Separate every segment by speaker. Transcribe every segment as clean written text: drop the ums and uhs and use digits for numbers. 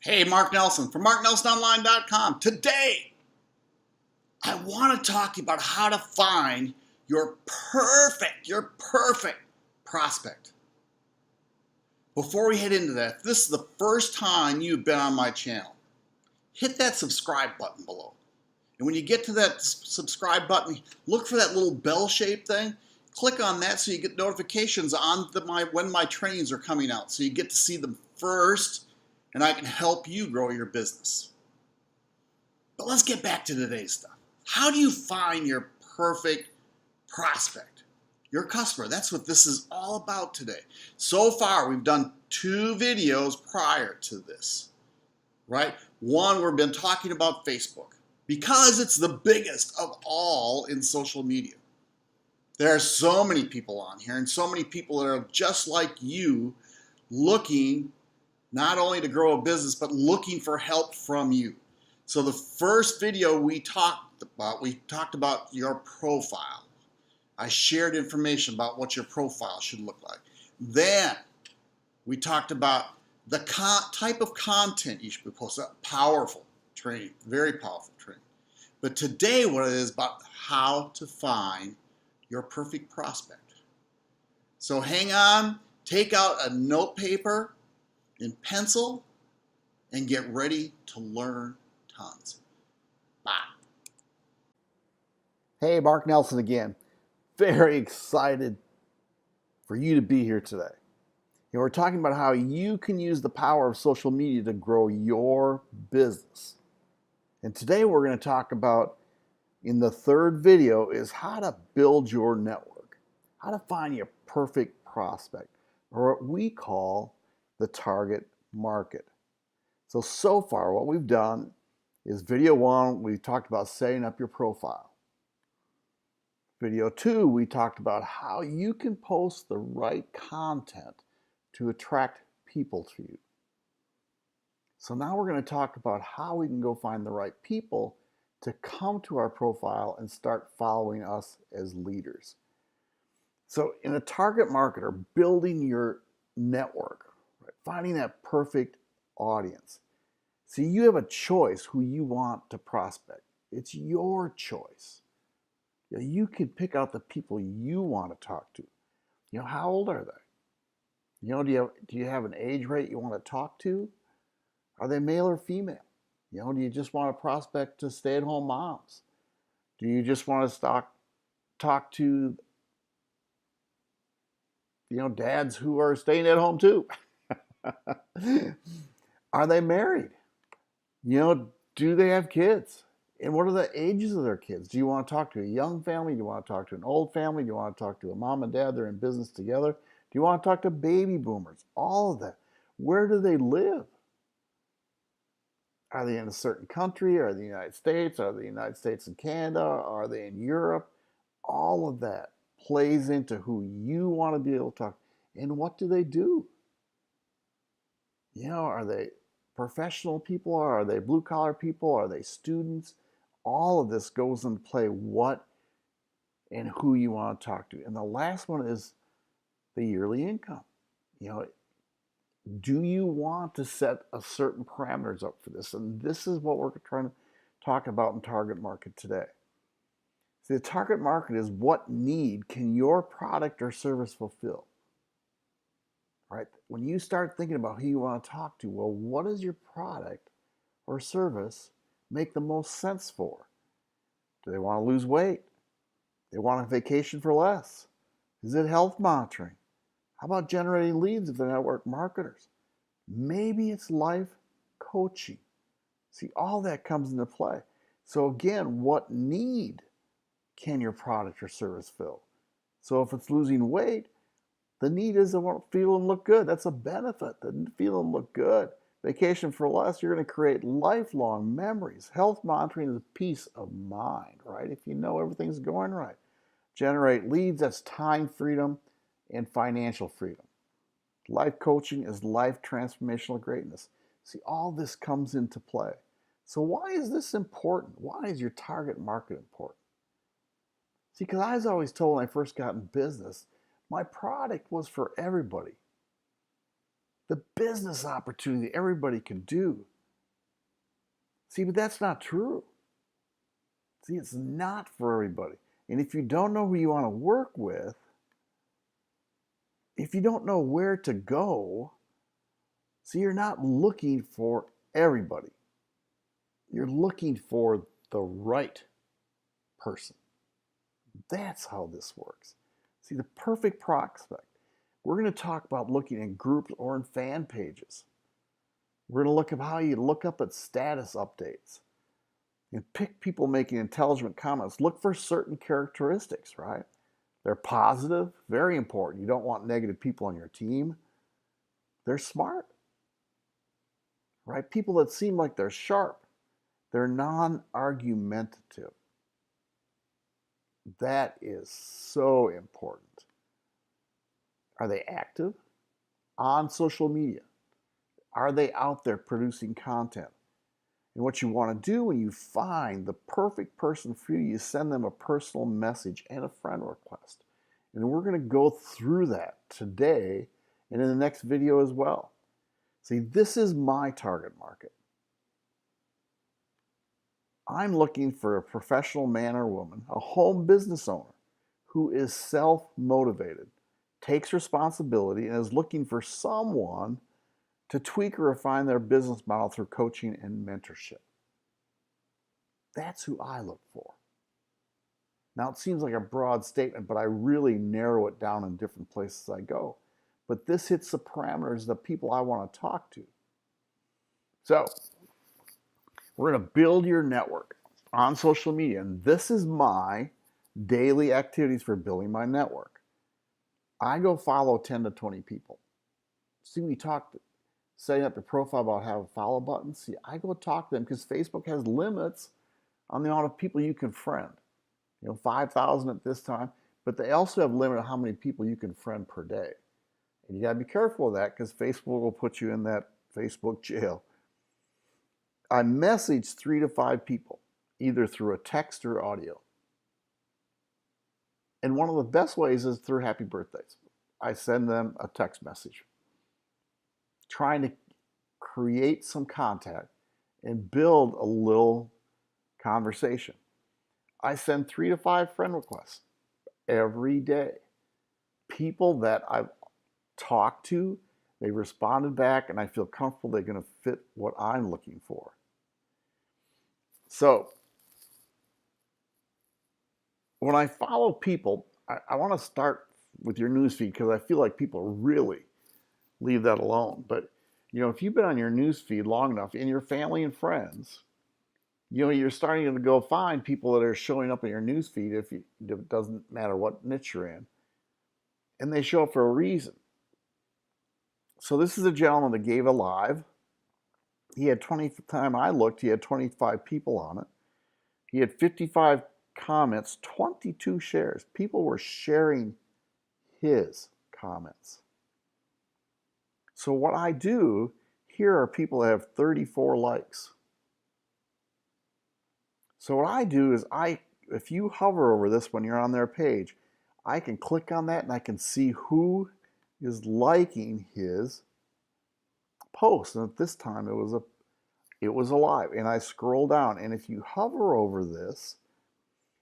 Speaker 1: Hey, Mark Nelson from MarkNelsonOnline.com. Today, I want to talk to you about how to find your perfect prospect. Before we head into that, if this is the first time you've been on my channel, hit that subscribe button below. And when you get to that subscribe button, look for that little bell-shaped thing. Click on that so you get notifications on when my trainings are coming out, so you get to see them first, and I can help you grow your business. But let's get back to today's stuff. How do you find your perfect prospect? Your customer. That's what this is all about today. So far, we've done 2 videos prior to this, right? One, we've been talking about Facebook because it's the biggest of all in social media. There are so many people on here and so many people that are just like you, looking not only to grow a business, but looking for help from you. So the first video we talked about your profile. I shared information about what your profile should look like. Then we talked about the type of content you should be posting. Powerful training, very powerful training. But today what it is about how to find your perfect prospect. So hang on, take out a note paper and pencil and get ready to learn tons. Bye.
Speaker 2: Hey, Mark Nelson again. Very excited for you to be here today. We're talking about how you can use the power of social media to grow your business. And today we're going to talk about, in the third video, is how to build your network, how to find your perfect prospect, or what we call the target market. So far what we've done is video 1, we talked about setting up your profile. Video 2, we talked about how you can post the right content to attract people to you. So now we're going to talk about how we can go find the right people to come to our profile and start following us as leaders. So in a target market, or building your network, right, finding that perfect audience. See, you have a choice who you want to prospect. It's your choice. You can pick out the people you want to talk to. How old are they? Do you have an age rate you want to talk to? Are they male or female? Do you just want to prospect to stay-at-home moms? Do you just want to talk to dads who are staying at home too? Are they married? Do they have kids? And what are the ages of their kids? Do you want to talk to a young family? Do you want to talk to an old family? Do you want to talk to a mom and dad? They're in business together. Do you want to talk to baby boomers? All of that. Where do they live? Are they in a certain country? Are they in the United States? Are they in the United States and Canada? Are they in Europe? All of that plays into who you want to be able to talk to. And what do they do? Are they professional people? Are they blue-collar people? Are they students? All of this goes into play, what and who you want to talk to. And the last one is the yearly income. Do you want to set a certain parameters up for this? And this is what we're trying to talk about in target market today. See, the target market is, what need can your product or service fulfill? Right? When you start thinking about who you want to talk to, well, what does your product or service make the most sense for? Do they want to lose weight? They want a vacation for less? Is it health monitoring? How about generating leads if they're network marketers? Maybe it's life coaching. See, all that comes into play. So again, what need can your product or service fill? So if it's losing weight, the need is they want to feel and look good. That's a benefit. The feel and look good. Vacation for less, you're going to create lifelong memories. Health monitoring is peace of mind, right? If you know everything's going right. Generate leads, that's time freedom and financial freedom. Life coaching is life transformational greatness. See, all this comes into play. So why is this important? Why is your target market important? See, because I was always told when I first got in business, my product was for everybody. The business opportunity everybody can do. See, but that's not true. See, it's not for everybody. And if you don't know who you want to work with, if you don't know where to go, see, you're not looking for everybody. You're looking for the right person. That's how this works. See, the perfect prospect. We're going to talk about looking in groups or in fan pages. We're going to look at how you look up at status updates and pick people making intelligent comments. Look for certain characteristics, right? They're positive, very important. You don't want negative people on your team. They're smart, right? People that seem like they're sharp. They're non-argumentative. That is so important. Are they active on social media? Are they out there producing content? And what you want to do when you find the perfect person for you, you send them a personal message and a friend request. And we're going to go through that today and in the next video as well. See, this is my target market. I'm looking for a professional man or woman, a home business owner who is self-motivated, takes responsibility, and is looking for someone to tweak or refine their business model through coaching and mentorship. That's who I look for. Now, it seems like a broad statement, but I really narrow it down in different places I go. But this hits the parameters of the people I want to talk to. So, we're going to build your network on social media. And this is my daily activities for building my network. I go follow 10 to 20 people. See, we talked setting up your profile about having a follow button. See, I go talk to them because Facebook has limits on the amount of people you can friend. 5,000 at this time, but they also have a limit on how many people you can friend per day. And you got to be careful of that because Facebook will put you in that Facebook jail. I message 3 to 5 people, either through a text or audio. And one of the best ways is through happy birthdays. I send them a text message, trying to create some contact and build a little conversation. I send 3 to 5 friend requests every day. People that I've talked to, they responded back, and I feel comfortable they're going to fit what I'm looking for. So, when I follow people, I want to start with your newsfeed because I feel like people really leave that alone. But, if you've been on your newsfeed long enough, in your family and friends, you're starting to go find people that are showing up in your newsfeed if it doesn't matter what niche you're in. And they show up for a reason. So this is a gentleman that gave a live. He had the time I looked, he had 25 people on it. He had 55 comments, 22 shares. People were sharing his comments. So what I do, here are people that have 34 likes. So what I do is if you hover over this when you're on their page, I can click on that and I can see who is liking his post. And at this time it was alive. And I scroll down, and if you hover over this,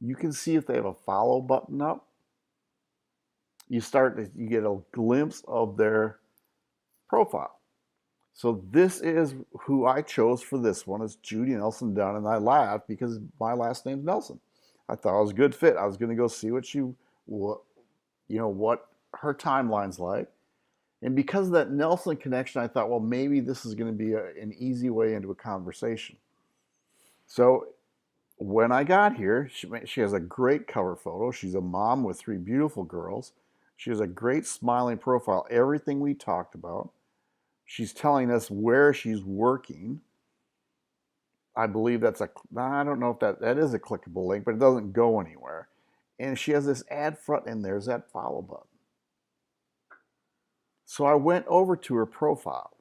Speaker 2: you can see if they have a follow button up. You get a glimpse of their profile. So this is who I chose for this one. It's Judy Nelson Dunn, and I laughed because my last name's Nelson. I thought it was a good fit. I was going to go see what her timeline's like. And because of that Nelson connection, I thought, well, maybe this is going to be an easy way into a conversation. So when I got here, she has a great cover photo. She's a mom with 3 beautiful girls. She has a great smiling profile. Everything we talked about. She's telling us where she's working. I believe I don't know if that is a clickable link, but it doesn't go anywhere. And she has this ad front, and there's that follow button. So I went over to her profile,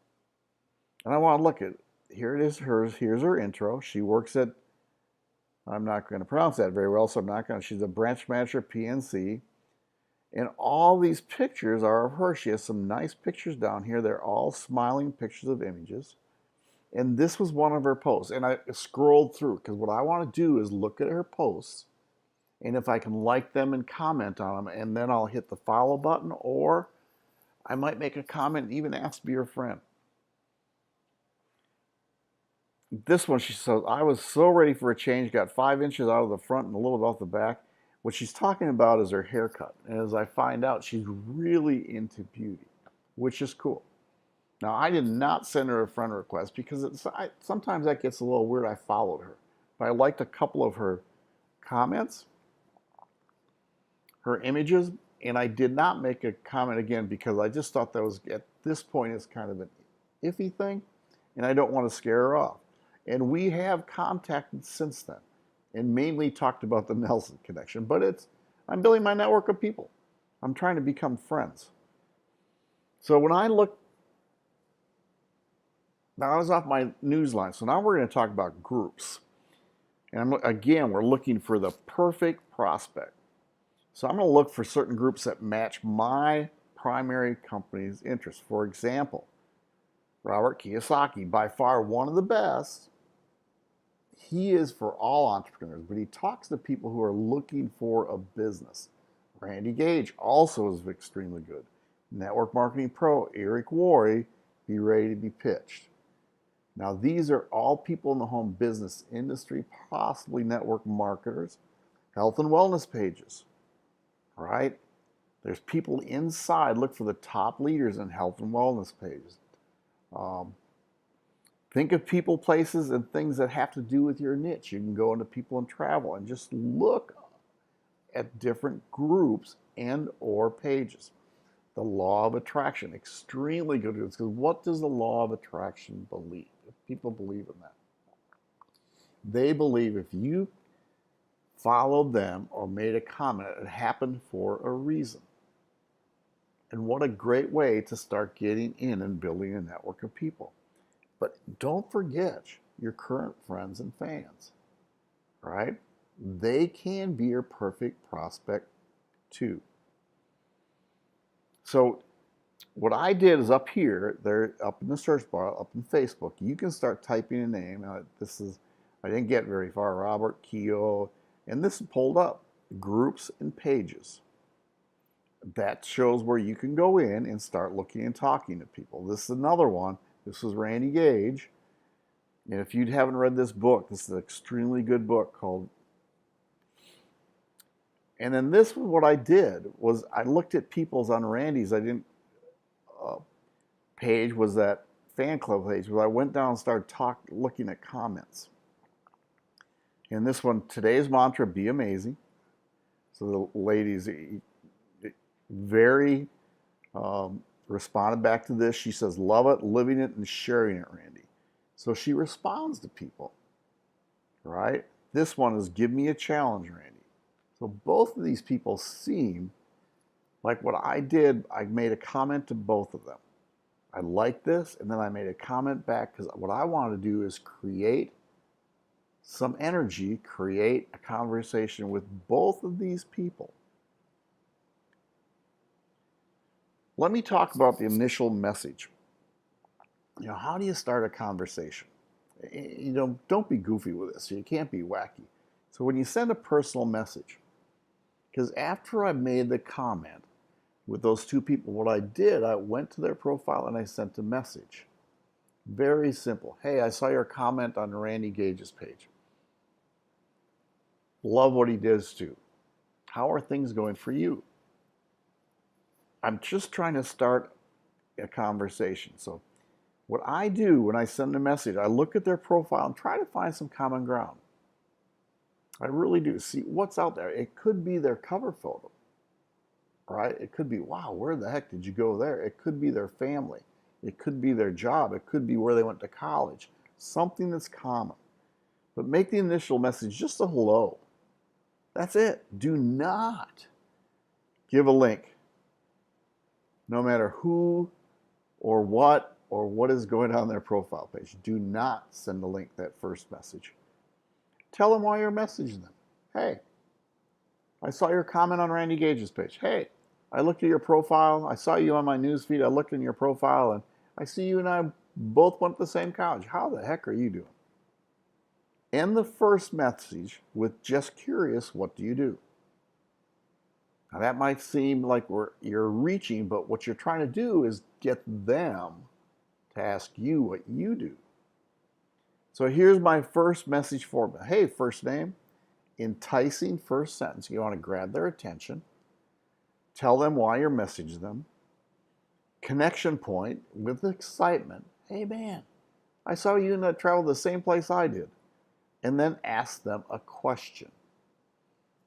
Speaker 2: and I want to look at, here it is, here's her intro. She works at, I'm not going to pronounce that very well, so she's a branch manager at PNC. And all these pictures are of her. She has some nice pictures down here. They're all smiling pictures of images. And this was one of her posts. And I scrolled through because what I want to do is look at her posts. And if I can like them and comment on them, and then I'll hit the follow button, or I might make a comment and even ask to be her friend. This one, she says, I was so ready for a change, got 5 inches out of the front and a little bit off the back. What she's talking about is her haircut. And as I find out, she's really into beauty, which is cool. Now, I did not send her a friend request because sometimes that gets a little weird. I followed her. But I liked a couple of her comments, her images, and I did not make a comment again because I just thought that was, at this point, it's kind of an iffy thing, and I don't want to scare her off. And we have contacted since then and mainly talked about the Nelson connection. But I'm building my network of people. I'm trying to become friends. So when I look, now I was off my news line. So now we're going to talk about groups. And again, we're looking for the perfect prospect. So I'm going to look for certain groups that match my primary company's interests. For example, Robert Kiyosaki, by far one of the best. He is for all entrepreneurs, but he talks to people who are looking for a business. Randy Gage also is extremely good. Network Marketing Pro, Eric Worre, be ready to be pitched. Now, these are all people in the home business industry, possibly network marketers, health and wellness pages, right? There's people inside. Look for the top leaders in health and wellness pages. Think of people, places, and things that have to do with your niche. You can go into people and travel and just look at different groups and or pages. The law of attraction, extremely good. Because what does the law of attraction believe? If people believe in that. They believe if you followed them or made a comment, it happened for a reason. And what a great way to start getting in and building a network of people. But don't forget your current friends and fans, right? They can be your perfect prospect too. So what I did is up here, they're up in the search bar, up in Facebook, you can start typing a name. I didn't get very far, Robert Keogh, and this is pulled up, groups and pages. That shows where you can go in and start looking and talking to people. This is another one. This is Randy Gage. And if you haven't read this book, this is an extremely good book called. And then this was what I did was I looked at people's on Randy's. I didn't page was that fan club page where I went down and started looking at comments. And this one, today's mantra, be amazing. So the ladies very responded back to this. She says, love it, living it, and sharing it, Randy. So she responds to people, right? This one is give me a challenge, Randy. So both of these people seem like what I did. I made a comment to both of them. I like this, and then I made a comment back because what I want to do is create some energy, create a conversation with both of these people. Let me talk about the initial message. How do you start a conversation? Don't be goofy with this. You can't be wacky. So when you send a personal message, because after I made the comment with those two people, what I did, I went to their profile and I sent a message. Very simple. Hey, I saw your comment on Randy Gage's page. Love what he does too. How are things going for you? I'm just trying to start a conversation. So what I do when I send a message, I look at their profile and try to find some common ground. I really do. See what's out there. It could be their cover photo, right? It could be, wow, where the heck did you go there? It could be their family. It could be their job. It could be where they went to college. Something that's common. But make the initial message just a hello. That's it. Do not give a link. No matter who or what is going on their profile page. Do not send a link that first message. Tell them why you're messaging them. Hey, I saw your comment on Randy Gage's page. Hey, I looked at your profile. I saw you on my newsfeed. I looked in your profile and I see you and I Both went to the same college. How the heck are you doing? End the first message with just curious, what do you do? Now that might seem like you're reaching, but what you're trying to do is get them to ask you what you do. So here's my first message format. Hey, first name, enticing first sentence. You want to grab their attention. Tell them why you're messaging them. Connection point with excitement. Hey man, I saw you and I traveled the same place I did. And then ask them a question.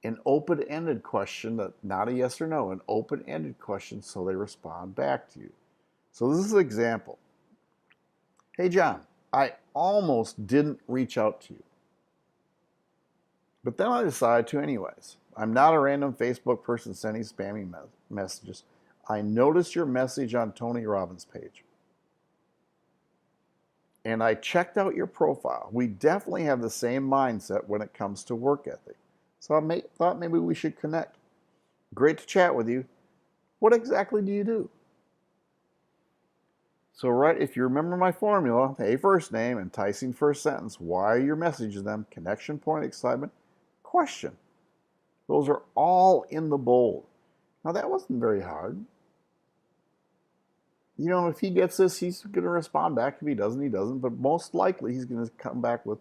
Speaker 2: An open-ended question, not a yes or no, an open-ended question so they respond back to you. So this is an example. Hey John, I almost didn't reach out to you, but then I decided to anyways. I'm not a random Facebook person sending spamming messages. I noticed your message on Tony Robbins' page. And I checked out your profile. We definitely have the same mindset when it comes to work ethic. So I thought maybe we should connect. Great to chat with you. What exactly do you do? So right, if you remember my formula, hey, first name, enticing first sentence, why you're messaging them, connection point, excitement, question. Those are all in the bold. Now that wasn't very hard. You know, if he gets this, he's going to respond back. If he doesn't, he doesn't. But most likely he's going to come back with,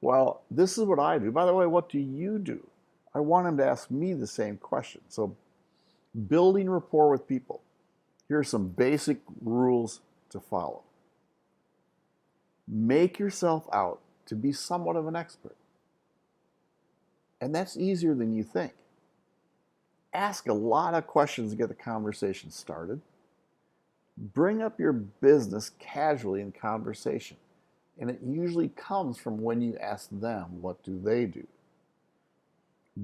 Speaker 2: well, this is what I do. By the way, what do you do? I want him to ask me the same question. So building rapport with people. Here are some basic rules to follow. Make yourself out to be somewhat of an expert. And that's easier than you think. Ask a lot of questions to get the conversation started. Bring up your business casually in conversation. And it usually comes from when you ask them, what do they do?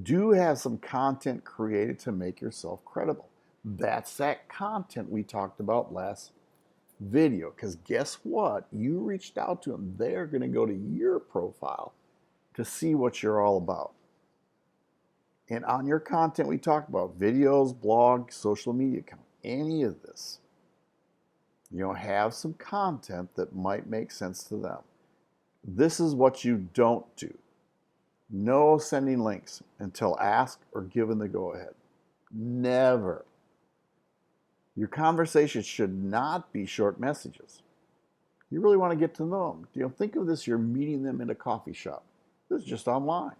Speaker 2: Do have some content created to make yourself credible. That's that content we talked about last video. Because guess what? You reached out to them. They're going to go to your profile to see what you're all about. And on your content we talked about, videos, blogs, social media, any of this, have some content that might make sense to them. This is what you don't do. No sending links until asked or given the go-ahead. Never. Your conversation should not be short messages. You really want to get to know them. Think of this, you're meeting them in a coffee shop. This is just online.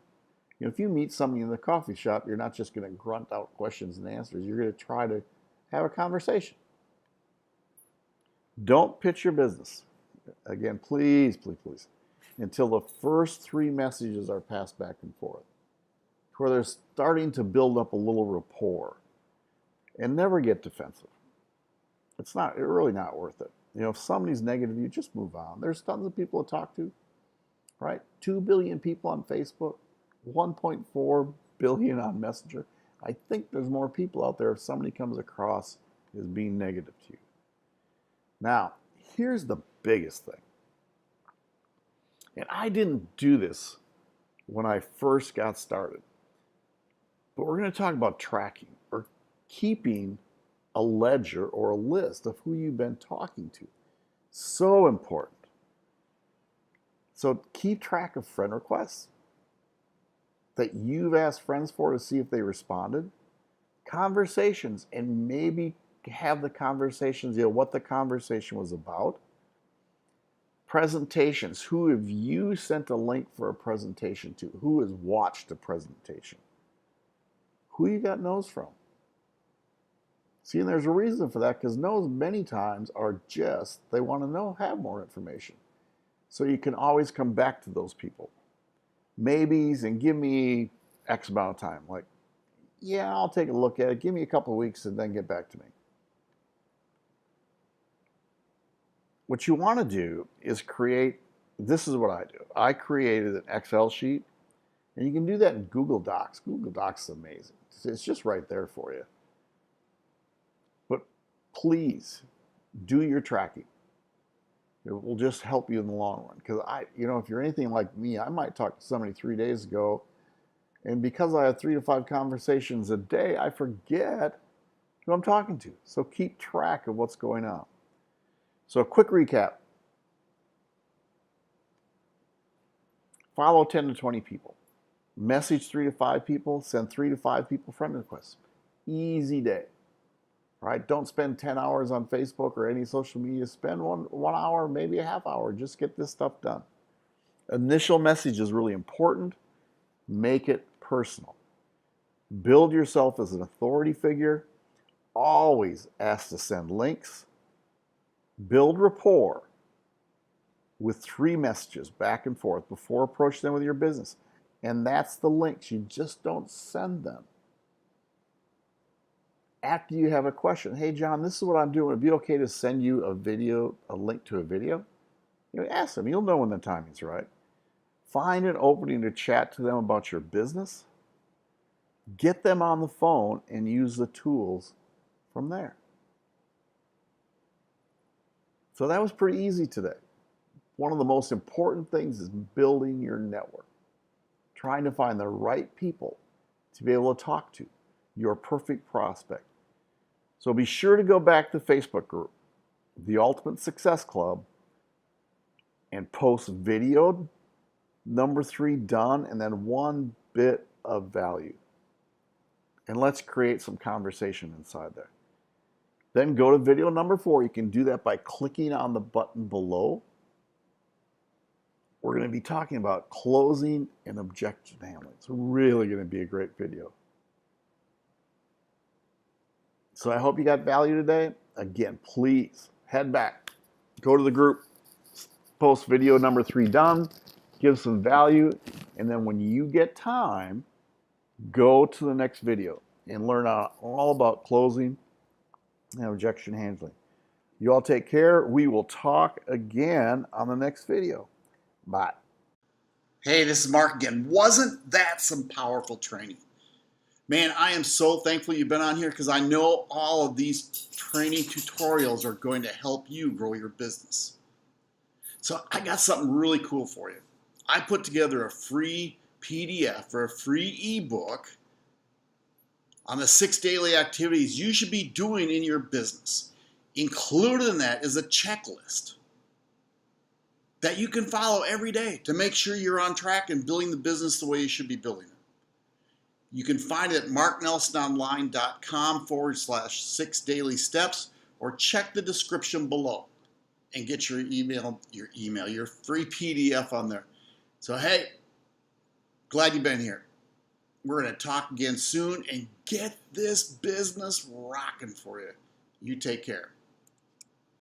Speaker 2: If you meet somebody in the coffee shop, you're not just going to grunt out questions and answers. You're going to try to have a conversation. Don't pitch your business. Again, please, please, please, until the first 3 messages are passed back and forth, where they're starting to build up a little rapport. And never get defensive. It's really not worth it. If somebody's negative, you just move on. There's tons of people to talk to, right? 2 billion people on Facebook, 1.4 billion on Messenger. I think there's more people out there if somebody comes across as being negative to you. Now, here's the biggest thing. And I didn't do this when I first got started. But we're going to talk about tracking or keeping a ledger or a list of who you've been talking to. So important. So keep track of friend requests that you've asked friends for to see if they responded. Conversations, and maybe have the conversations, what the conversation was about. Presentations. Who have you sent a link for a presentation to? Who has watched a presentation? Who you got no's from? See, and there's a reason for that, because no's many times are just, they want to have more information. So you can always come back to those people. Maybes, and give me X amount of time. Like, yeah, I'll take a look at it. Give me a couple of weeks and then get back to me. What you want to do is this is what I do. I created an Excel sheet, and you can do that in Google Docs. Google Docs is amazing. It's just right there for you. But please do your tracking. It will just help you in the long run. Because if you're anything like me, I might talk to somebody 3 days ago, and because I have 3 to 5 conversations a day, I forget who I'm talking to. So keep track of what's going on. So a quick recap. Follow 10 to 20 people. Message 3 to 5 people. Send 3 to 5 people friend requests. Easy day. Right? Don't spend 10 hours on Facebook or any social media. Spend one hour, maybe a half hour. Just get this stuff done. Initial message is really important. Make it personal. Build yourself as an authority figure. Always ask to send links. Build rapport with 3 messages back and forth before approaching them with your business. And that's the links. You just don't send them. After you have a question, hey John, this is what I'm doing. Would it be okay to send you a video, a link to a video? Ask them. You'll know when the timing's right. Find an opening to chat to them about your business. Get them on the phone and use the tools from there. So that was pretty easy today. One of the most important things is building your network. Trying to find the right people to be able to talk to, your perfect prospect. So be sure to go back to the Facebook group, The Ultimate Success Club, and post video number 3 done, and then 1 bit of value. And let's create some conversation inside there. Then go to video number 4. You can do that by clicking on the button below. We're going to be talking about closing and objection handling. It's really going to be a great video. So I hope you got value today. Again, please head back, go to the group, post video number 3 done, give some value, and then when you get time, go to the next video and learn all about closing and objection handling. You all take care. We will talk again on the next video. Bye.
Speaker 1: Hey, this is Mark again. Wasn't that some powerful training? Man, I am so thankful you've been on here because I know all of these training tutorials are going to help you grow your business. So I got something really cool for you. I put together a free PDF or a free ebook on the 6 daily activities you should be doing in your business. Included in that is a checklist that you can follow every day to make sure you're on track and building the business the way you should be building it. You can find it at marknelsononline.com/6 daily steps, or check the description below and get your free PDF on there. So hey, glad you've been here. We're going to talk again soon and get this business rocking for you. You take care.